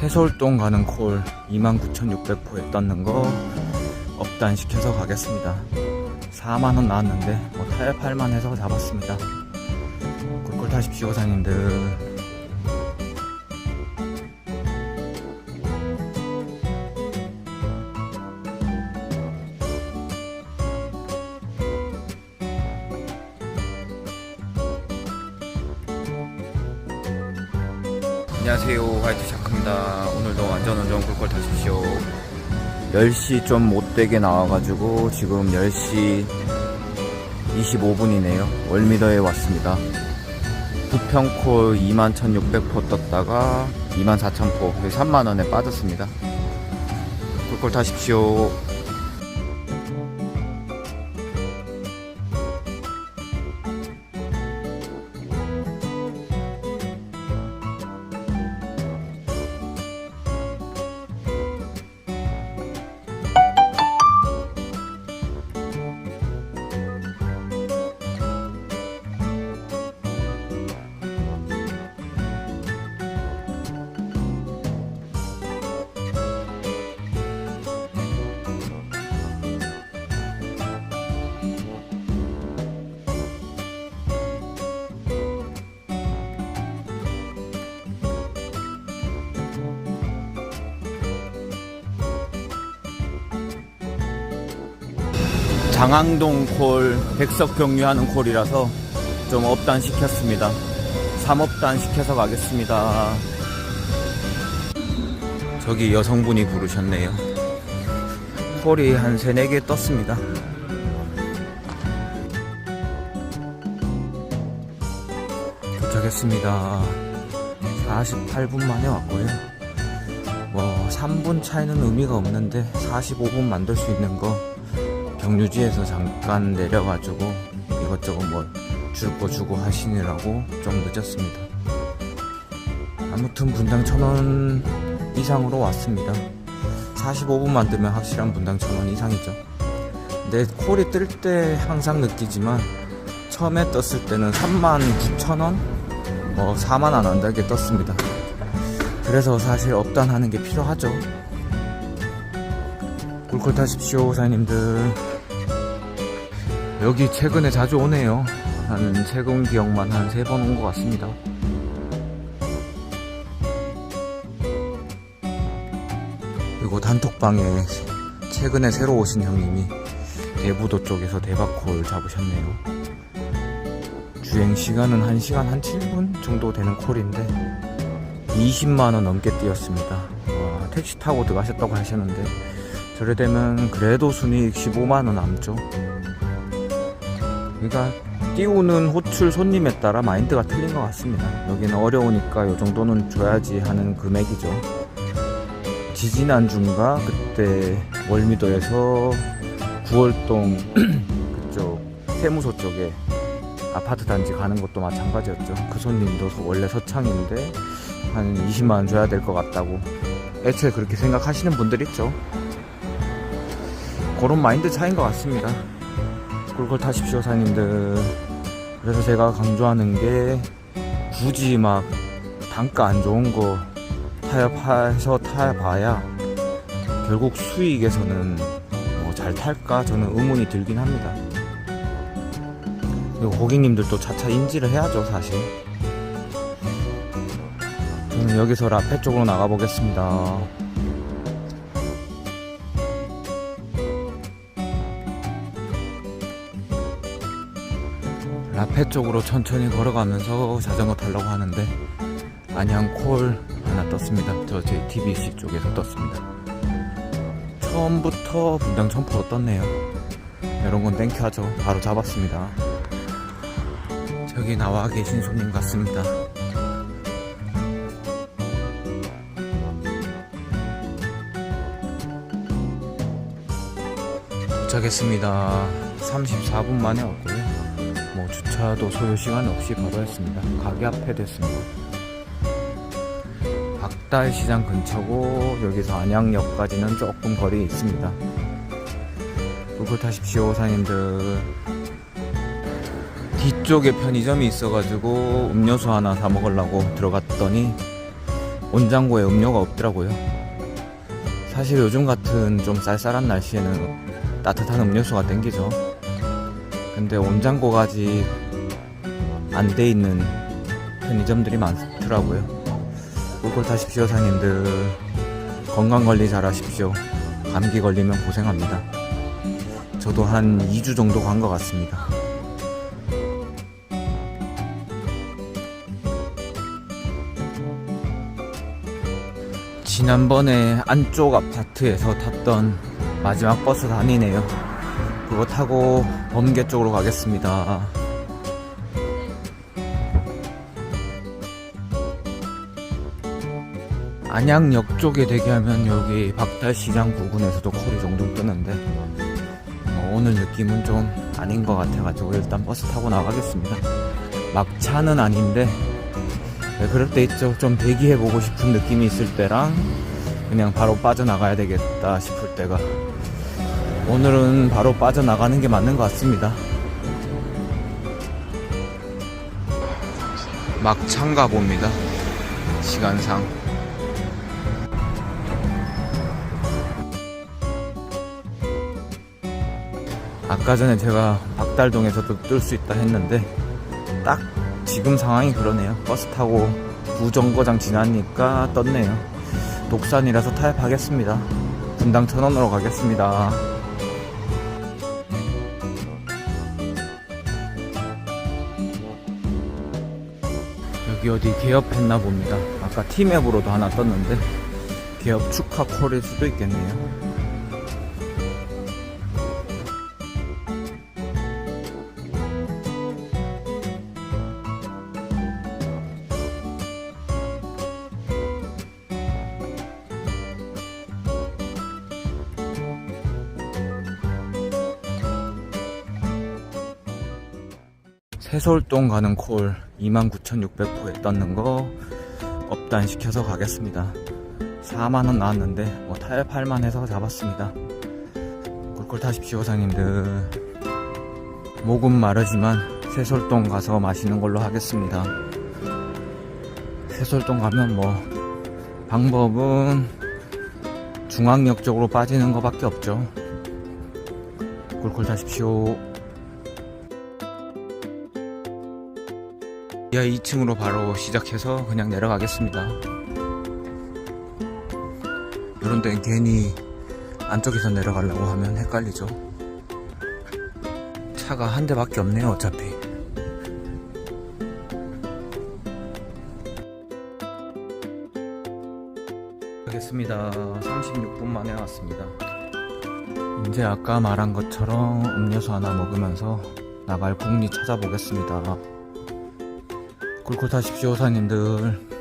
세솔동 가는 콜 29,600포에 떴는 거 업단 시켜서 가겠습니다. 4만원 나왔는데 뭐 타협할만 해서 잡았습니다. 꿀꿀 타십시오 사장님들. 안녕하세요, 화이트 샤크입니다. 오늘도 안전운전 꿀꿀 타십시오. 10시 좀 못되게 나와가지고 지금 10시 25분이네요 월미더에 왔습니다. 부평콜 21,600포 떴다가 24,000포 3만원에 빠졌습니다. 꿀꿀 타십시오. 장항동 콜 백석 경유하는 콜이라서 좀 업단 시켰습니다. 3업단 시켜서 가겠습니다. 저기 여성분이 부르셨네요. 콜이 한 3, 4개 떴습니다. 도착했습니다. 48분 만에 왔고요. 뭐 3분 차이는 의미가 없는데 45분 만들 수 있는 거 경유지에서 잠깐 내려가지고 이것저것 뭐 줄 거 주고 하시느라고 좀 늦었습니다. 아무튼 분당 1,000원 이상으로 왔습니다. 45분 만들면 확실한 분당 1,000원 이상이죠. 근데 콜이 뜰 때 항상 느끼지만 처음에 떴을 때는 39,000원 뭐 4만 원 안 되게 떴습니다. 그래서 사실 업단하는 게 필요하죠. 꿀꿀 타십시오 사장님들. 여기 최근에 자주 오네요. 한 최근 기억만 한 3번 온 것 같습니다. 그리고 단톡방에 최근에 새로 오신 형님이 대부도 쪽에서 대박콜 잡으셨네요. 주행시간은 1시간 한 7분 정도 되는 콜인데 20만원 넘게 뛰었습니다. 와, 택시 타고 들어가셨다고 하셨는데 저래 되면 그래도 순이익 15만원 남죠. 그러니까 띄우는 호출 손님에 따라 마인드가 틀린 것 같습니다. 여기는 어려우니까 요 정도는 줘야지 하는 금액이죠. 지지난주인가 그때 월미도에서 구월동 그쪽 세무소 쪽에 아파트 단지 가는 것도 마찬가지였죠. 그 손님도 원래 서창인데 한 20만원 줘야 될 것 같다고 애초에 그렇게 생각하시는 분들 있죠. 그런 마인드 차이인 것 같습니다. 꿀꿀 타십시오 사장님들. 그래서 제가 강조하는 게 굳이 막 단가 안 좋은 거 타협해서 타봐야 결국 수익에서는 뭐 잘 탈까 저는 의문이 들긴 합니다. 그리고 고객님들도 차차 인지를 해야죠 사실. 저는 여기서 라페 쪽으로 나가 보겠습니다. 라페 쪽으로 천천히 걸어가면서 자전거 타려고 하는데 안양 콜 하나 떴습니다. 저 JTBC 쪽에서 떴습니다. 처음부터 분당 1,000포로 떴네요. 이런 건 땡큐 하죠. 바로 잡았습니다. 저기 나와 계신 손님 같습니다. 도착했습니다. 34분 만에 왔고요. 뭐 주차도 소요 시간 없이 바로 했습니다. 가게 앞에 됐습니다. 박달시장 근처고 여기서 안양역까지는 조금 거리에 있습니다. 꿀꿀 타십시오 사장님들. 뒤쪽에 편의점이 있어가지고 음료수 하나 사 먹으려고 들어갔더니 온장고에 음료가 없더라고요. 사실 요즘 같은 좀 쌀쌀한 날씨에는 따뜻한 음료수가 땡기죠. 근데 온장고가 아직 안 돼 있는 편의점들이 많더라고요. 꿀꿀 타십시오 사장님들. 건강관리 잘 하십시오. 감기 걸리면 고생합니다. 저도 한 2주 정도 간 것 같습니다. 지난번에 안쪽 아파트에서 탔던 마지막 버스 다니네요. 그거 타고 범계 쪽으로 가겠습니다. 안양역 쪽에 대기하면 여기 박달시장 부근에서도 콜이 종종 뜨는데 오늘 느낌은 좀 아닌 것 같아가지고 일단 버스 타고 나가겠습니다. 막차는 아닌데 그럴 때 있죠. 좀 대기해보고 싶은 느낌이 있을 때랑 그냥 바로 빠져나가야 되겠다 싶을 때가, 오늘은 바로 빠져나가는 게 맞는 것 같습니다. 막차인가 봅니다. 시간상 아까 전에 제가 박달동에서도 뜰 수 있다 했는데 딱 지금 상황이 그러네요. 버스 타고 부정거장 지나니까 떴네요. 독산이라서 타협하겠습니다. 분당 천원으로 가겠습니다. 여기 어디 개업했나 봅니다. 아까 티맵으로도 하나 떴는데 개업 축하 콜일 수도 있겠네요. 세솔동 가는 콜 29,600호에 떴는 거 업단 시켜서 가겠습니다. 4만원 나왔는데 뭐 타협할만 해서 잡았습니다. 꿀꿀 타십시오 사장님들. 목은 마르지만 세솔동 가서 마시는 걸로 하겠습니다. 세솔동 가면 뭐 방법은 중앙역 쪽으로 빠지는 거밖에 없죠. 꿀꿀 타십시오. 지하 2층으로 바로 시작해서 그냥 내려가겠습니다. 이런 데는 괜히 안쪽에서 내려가려고 하면 헷갈리죠. 차가 한 대밖에 없네요 어차피. 가겠습니다. 36분 만에 왔습니다. 이제 아까 말한 것처럼 음료수 하나 먹으면서 나갈 국리 찾아보겠습니다. 꿀꿀 타십시오 사장님들.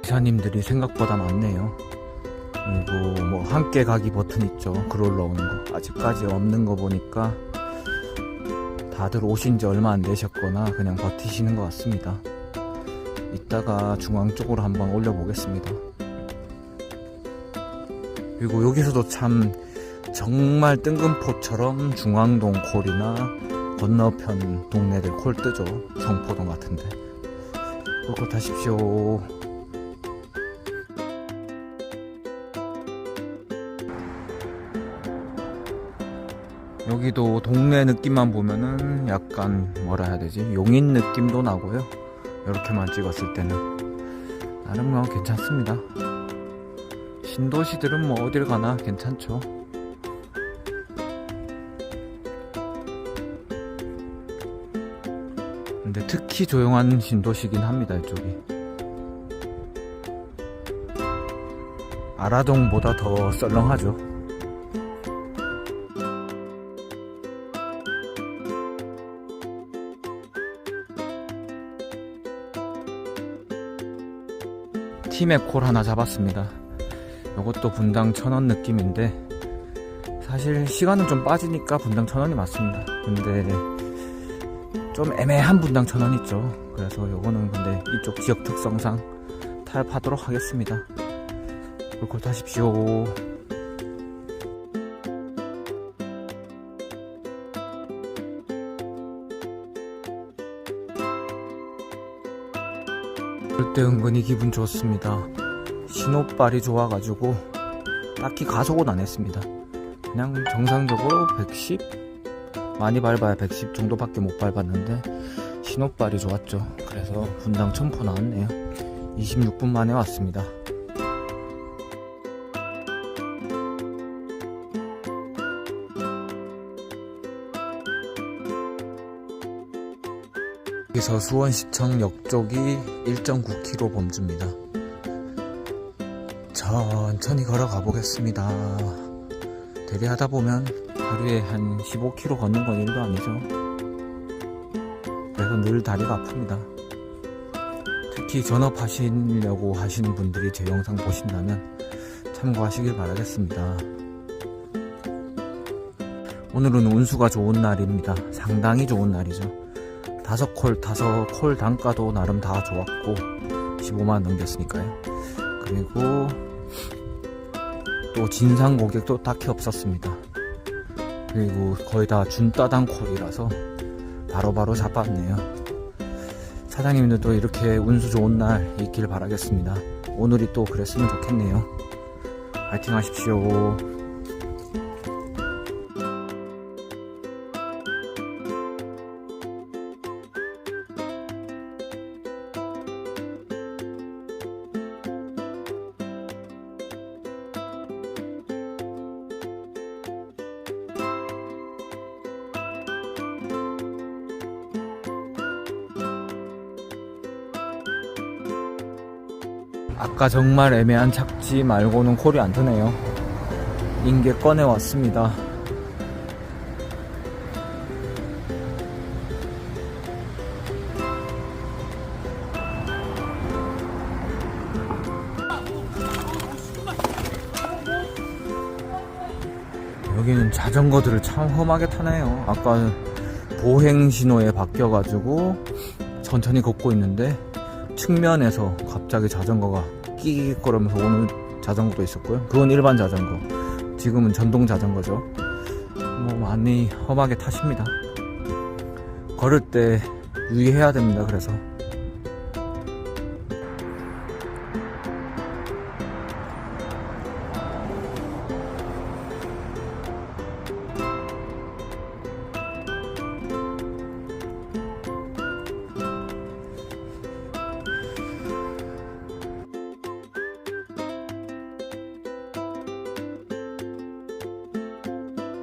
기사님들이 생각보다 많네요. 그리고 뭐 함께 가기 버튼 있죠. 글 올라오는 거 아직까지 없는 거 보니까 다들 오신 지 얼마 안 되셨거나 그냥 버티시는 것 같습니다. 이따가 중앙 쪽으로 한번 올려보겠습니다. 그리고 여기서도 참 정말 뜬금포처럼 중앙동 콜이나 건너편 동네들 콜 뜨죠. 성포동 같은데. 꿀꿀 타십시오. 여기도 동네 느낌만 보면은 약간 뭐라 해야 되지? 용인 느낌도 나고요. 이렇게만 찍었을 때는 나름 뭐 괜찮습니다. 신도시들은 뭐 어딜 가나 괜찮죠. 근데 특히 조용한 신도시긴 합니다. 이쪽이 아라동보다 더 썰렁하죠. 티맵 콜 하나 잡았습니다. 이것도 분당 1,000원 느낌인데 사실 시간은 좀 빠지니까 분당 1,000원이 맞습니다. 근데 좀 애매한 분당 1,000원 있죠. 그래서 요거는 근데 이쪽 지역 특성상 타협하도록 하겠습니다. 꿀꿀 타십시오. 그때 은근히 기분 좋습니다. 신호발이 좋아가지고 딱히 가속은 안 했습니다. 그냥 정상적으로 110? 많이 밟아야 110 정도밖에 못 밟았는데 신호발이 좋았죠. 그래서 분당 첨포 나왔네요. 26분 만에 왔습니다. 여기서 수원시청 역쪽이 1.9km 범주입니다. 천천히 걸어가 보겠습니다. 대리하다 보면 하루에 한 15km 걷는 건 일도 아니죠. 그래서 늘 다리가 아픕니다. 특히 전업하시려고 하시는 분들이 제 영상 보신다면 참고하시길 바라겠습니다. 오늘은 운수가 좋은 날입니다. 상당히 좋은 날이죠. 5콜 단가도 나름 다 좋았고 15만원 넘겼으니까요. 그리고 또 진상 고객도 딱히 없었습니다. 그리고 거의 다 준따당 콜이라서 바로바로 잡았네요. 사장님들도 이렇게 운수 좋은 날 있길 바라겠습니다. 오늘이 또 그랬으면 좋겠네요. 파이팅 하십시오. 아까 정말 애매한 착지 말고는 콜이 안 트네요. 인계 꺼내왔습니다. 여기는 자전거들을 참 험하게 타네요. 아까 보행신호에 바뀌어가지고 천천히 걷고 있는데 측면에서 갑자기 자전거가 끼익거리면서 오는 자전거도 있었고요. 그건 일반 자전거, 지금은 전동 자전거죠. 뭐 많이 험하게 타십니다. 걸을 때 유의해야 됩니다. 그래서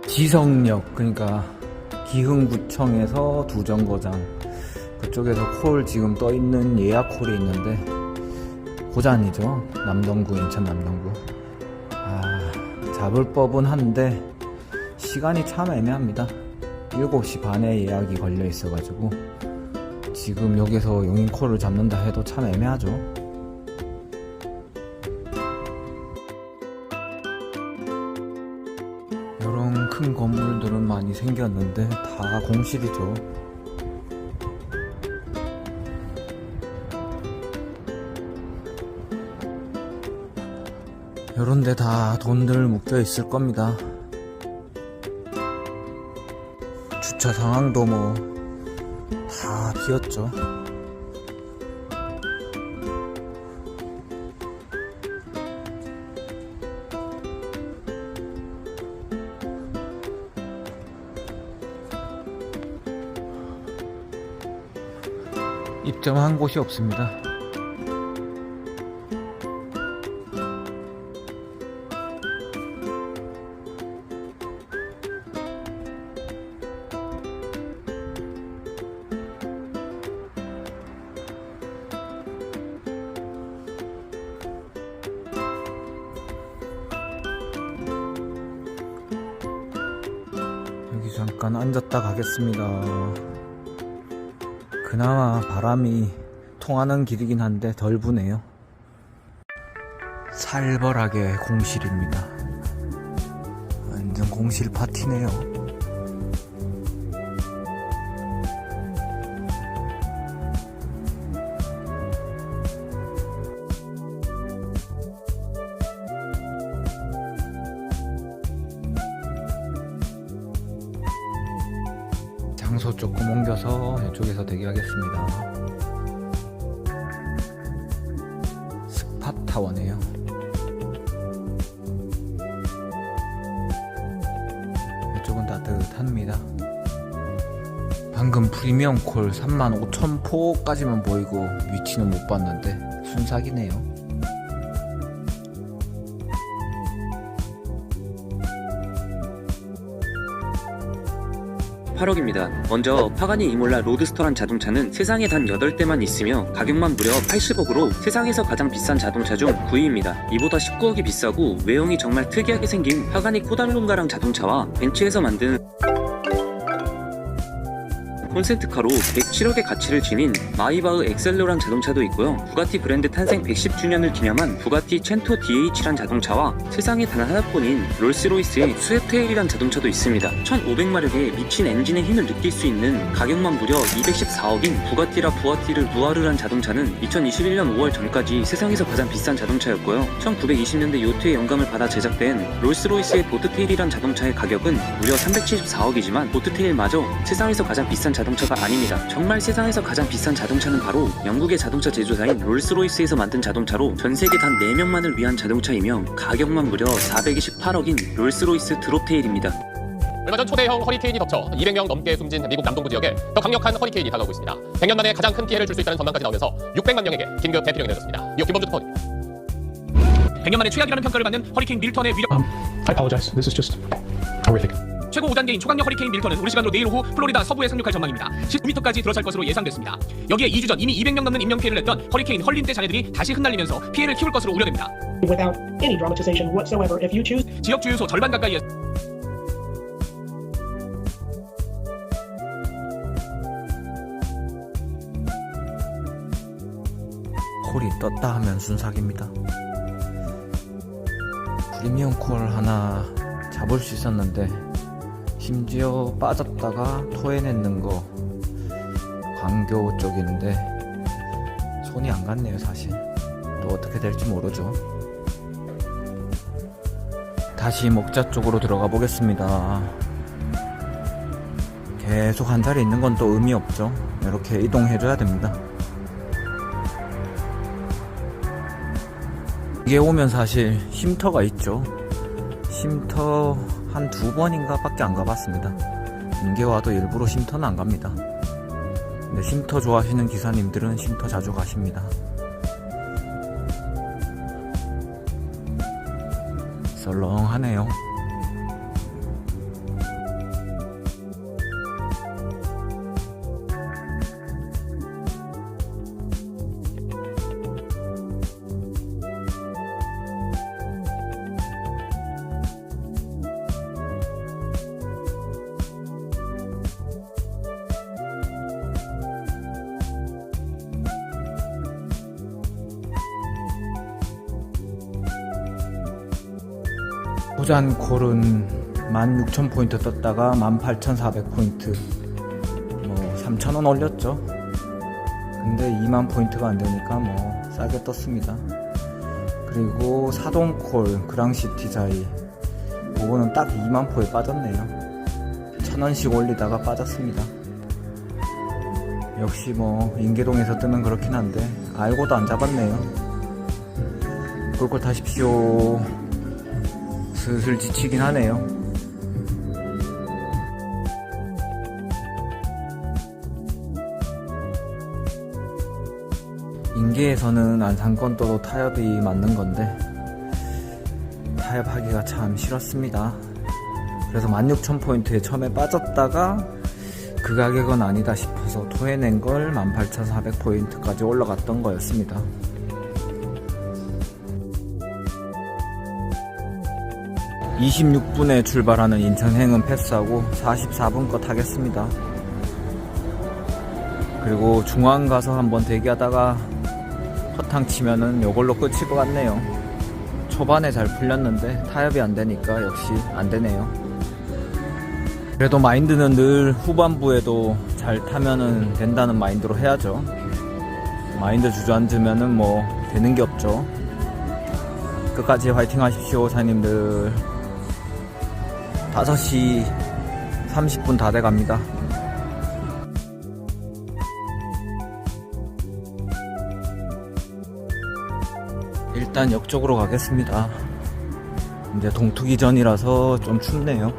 지성역, 그러니까 기흥구청에서 두정거장 그쪽에서 콜 지금 떠있는 예약 콜이 있는데 고잔이죠. 남동구, 인천 남동구. 잡을 법은 한데 시간이 참 애매합니다. 7시 반에 예약이 걸려 있어가지고 지금 여기서 용인 콜을 잡는다 해도 참 애매하죠. 이런 큰 건물들은 많이 생겼는데 다 공실이죠. 요런데 다 돈들 묶여 있을 겁니다. 주차 상황도 뭐 다 비었죠. 입점한 곳이 없습니다. 여기 잠깐 앉았다 가겠습니다. 그나마 바람이 통하는 길이긴 한데 덜 부네요. 살벌하게 공실입니다. 완전 공실 파티네요. 장소 조금 옮겨서 이쪽에서 대기하겠습니다. 타워네요. 이쪽은 따뜻합니다. 방금 프리미엄 콜 35,000포까지만 보이고 위치는 못 봤는데 순삭이네요. 8억입니다. 먼저 파가니 이몰라 로드스터란 자동차는 세상에 단 8대만 있으며 가격만 무려 80억으로 세상에서 가장 비싼 자동차 중 9위입니다. 이보다 19억이 비싸고 외형이 정말 특이하게 생긴 파가니 코달롱가랑 자동차와 벤츠에서 만든 콘센트카로 107억의 가치를 지닌 마이바흐 엑셀로란 자동차도 있고요. 부가티 브랜드 탄생 110주년을 기념한 부가티 첸토 DH란 자동차와 세상에 단 하나뿐인 롤스로이스의 스웨테일이란 자동차도 있습니다. 1500마력의 미친 엔진의 힘을 느낄 수 있는 가격만 무려 214억인 부가티라 부아티르 누아르란 자동차는 2021년 5월 전까지 세상에서 가장 비싼 자동차였고요. 1920년대 요트의 영감을 받아 제작된 롤스로이스의 보트테일이란 자동차의 가격은 무려 374억이지만 보트테일마저 세상에서 가장 비싼 자동차가 아닙니다. 정말 세상에서 가장 비싼 자동차는 바로 영국의 자동차 제조사인 롤스로이스에서 만든 자동차로 전세계 단 4명만을 위한 자동차이며 가격만 무려 428억인 롤스로이스 드롭테일입니다. 얼마 전 초대형 허리케인이 덮쳐 200명 넘게 숨진 미국 남동부 지역에 더 강력한 허리케인이 다가오고 있습니다. 100년 만에 가장 큰 피해를 줄 수 있다는 전망까지 나오면서 600만 명에게 긴급 대피령이 내려졌습니다. 이어 김범주 특파원입니다. 100년 만에 최악이라는 평가를 받는 허리케인 밀턴의 위력. I apologize. This is just horrific. 최고 5단계인 초강력 허리케인 밀턴은 우리 시간으로 내일 오후 플로리다 서부에 상륙할 전망입니다. 19m까지 들어설 것으로 예상됐습니다. 여기에 2주 전 이미 200명 넘는 인명피해를 냈던 허리케인 헐린 때 자네들이 다시 흩날리면서 피해를 키울 것으로 우려됩니다. Without any dramatization whatsoever, if you choose 지역 주유소 절반 가까이에서 콜이 떴다 하면 순삭입니다. 프리미엄 콜 하나 잡을 수 있었는데 심지어 빠졌다가 토해냈는 거 광교 쪽인데 손이 안 갔네요. 사실 또 어떻게 될지 모르죠. 다시 목자 쪽으로 들어가 보겠습니다. 계속 한 자리에 있는 건 또 의미 없죠. 이렇게 이동해 줘야 됩니다. 이게 오면 사실 쉼터가 있죠. 쉼터 한 2번인가 밖에 안 가봤습니다. 인계 와도 일부러 쉼터는 안 갑니다. 근데 쉼터 좋아하시는 기사님들은 쉼터 자주 가십니다. 썰렁하네요. 부잔콜은 16,000포인트 떴다가 18,400포인트 3,000원 올렸죠. 근데 2만 포인트가 안 되니까 싸게 떴습니다. 그리고 사동콜 그랑시티 자이 그거는 딱 2만 포에 빠졌네요. 1,000원씩 올리다가 빠졌습니다. 역시 인계동에서 뜨면 그렇긴 한데 알고도 안 잡았네요. 꿀꿀 타십시오. 슬슬 지치긴 하네요. 인계에서는 안산권 떠도 타협이 맞는 건데 타협하기가 참 싫었습니다. 그래서 16,000포인트에 처음에 빠졌다가 그 가격은 아니다 싶어서 토해낸 걸 18,400포인트까지 올라갔던 거였습니다. 26분에 출발하는 인천행은 패스하고 44분 거 타겠습니다. 그리고 중앙 가서 한번 대기하다가 허탕 치면은 요걸로 끝일 것 같네요. 초반에 잘 풀렸는데 타협이 안 되니까 역시 안 되네요. 그래도 마인드는 늘 후반부에도 잘 타면은 된다는 마인드로 해야죠. 마인드 주저앉으면은 되는 게 없죠. 끝까지 화이팅 하십시오, 사장님들. 5시 30분 다 돼갑니다. 일단 역 쪽으로 가겠습니다. 이제 동투기 전이라서 좀 춥네요.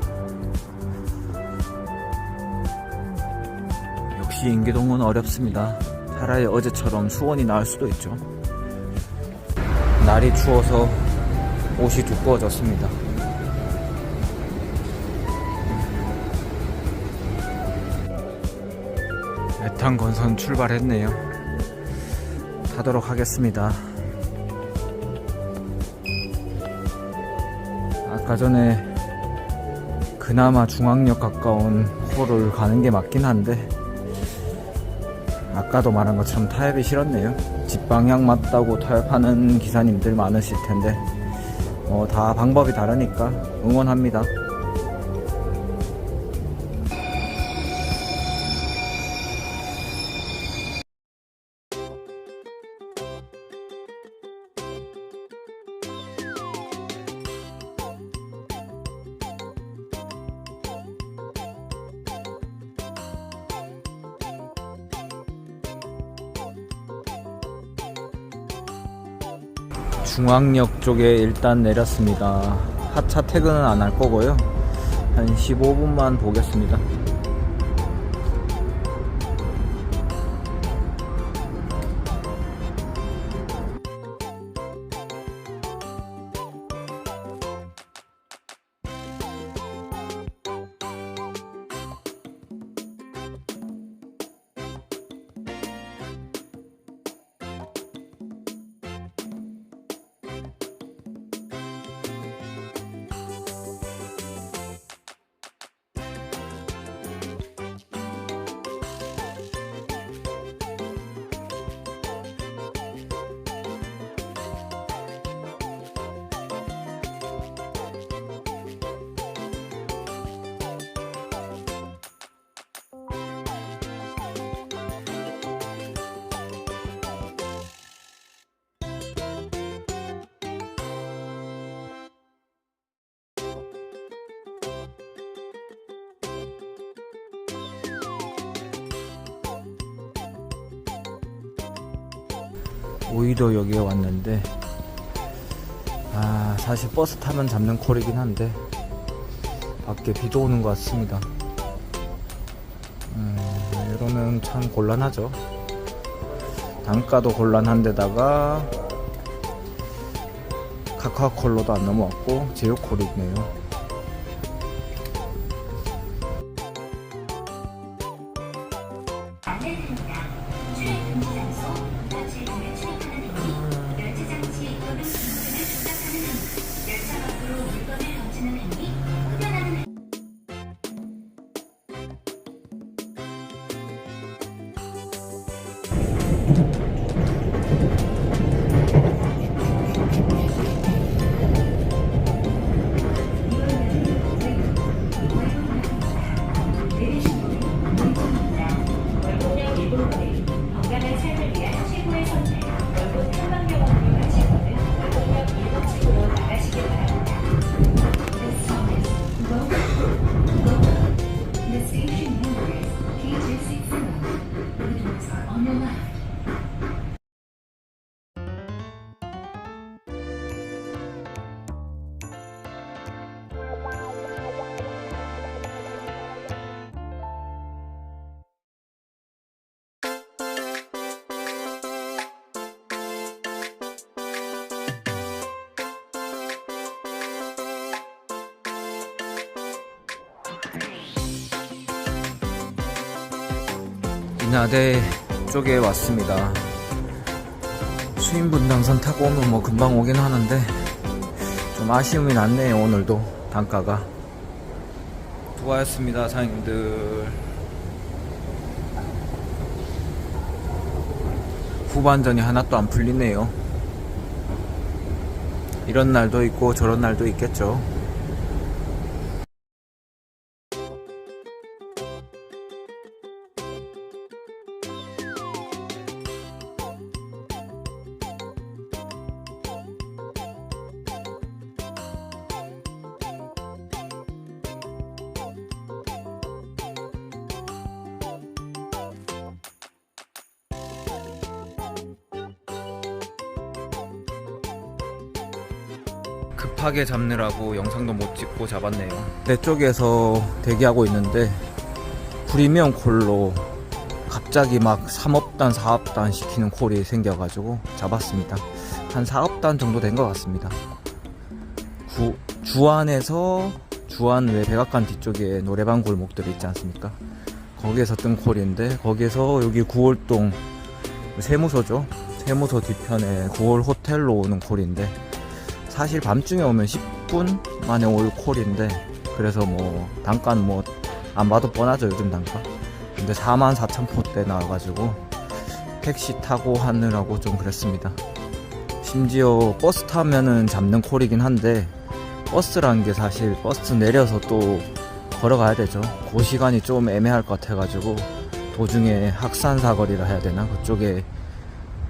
역시 인계동은 어렵습니다. 차라리 어제처럼 수온이 나을 수도 있죠. 날이 추워서 옷이 두꺼워졌습니다. 애탄 건선 출발했네요. 타도록 하겠습니다. 아까 전에 그나마 중앙역 가까운 호를 가는 게 맞긴 한데 아까도 말한 것처럼 타협이 싫었네요. 집 방향 맞다고 타협하는 기사님들 많으실 텐데 다 방법이 다르니까 응원합니다. 중앙역 쪽에 일단 내렸습니다. 하차 퇴근은 안 할 거고요. 한 15분만 보겠습니다. 오이도역에 왔는데 사실 버스 타면 잡는 콜이긴 한데 밖에 비도 오는 것 같습니다. 이러면 참 곤란하죠. 단가도 곤란한데다가 카카오콜로도 안 넘어왔고 제휴콜이네요. 인하대 쪽에 왔습니다. 수인분당선 타고 오면 뭐 금방 오긴 하는데 좀 아쉬움이 났네요. 오늘도 단가가. 수고하셨습니다 사장님들. 후반전이 하나도 안 풀리네요. 이런 날도 있고 저런 날도 있겠죠. 급하게 잡느라고 영상도 못 찍고 잡았네요. 내 쪽에서 대기하고 있는데 프리미엄 콜로 갑자기 막 3업단 4업단 시키는 콜이 생겨가지고 잡았습니다. 한 4업단 정도 된 것 같습니다. 주안에서 주안 외 백악관 뒤쪽에 노래방 골목들이 있지 않습니까? 거기에서 뜬 콜인데, 거기에서 여기 9월동 세무서죠. 세무서 뒤편에 9월 호텔로 오는 콜인데, 사실 밤중에 오면 10분 만에 올 콜인데, 그래서 뭐 단가는 뭐 안 봐도 뻔하죠, 요즘 단가. 근데 44,000포대 나와가지고 택시 타고 하느라고 좀 그랬습니다. 심지어 버스 타면은 잡는 콜이긴 한데, 버스라는 게 사실 버스 내려서 또 걸어가야 되죠. 그 시간이 좀 애매할 것 같아가지고 도중에 학산사거리라 해야 되나, 그쪽에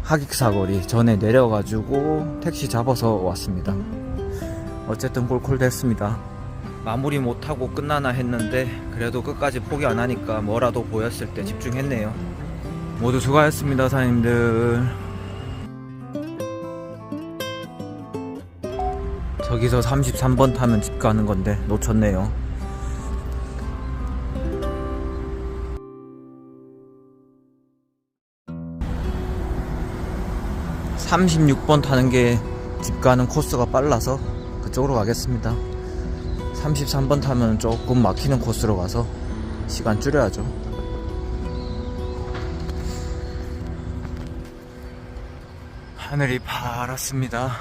하익사거리 전에 내려가지고 택시 잡아서 왔습니다. 어쨌든 콜 됐습니다. 마무리 못하고 끝나나 했는데 그래도 끝까지 포기 안 하니까 뭐라도 보였을 때 집중했네요. 모두 수고하셨습니다, 사장님들. 저기서 33번 타면 집 가는 건데 놓쳤네요. 36번 타는 게 집 가는 코스가 빨라서 그쪽으로 가겠습니다. 33번 타면 조금 막히는 코스로 가서 시간 줄여야죠. 하늘이 파랗습니다.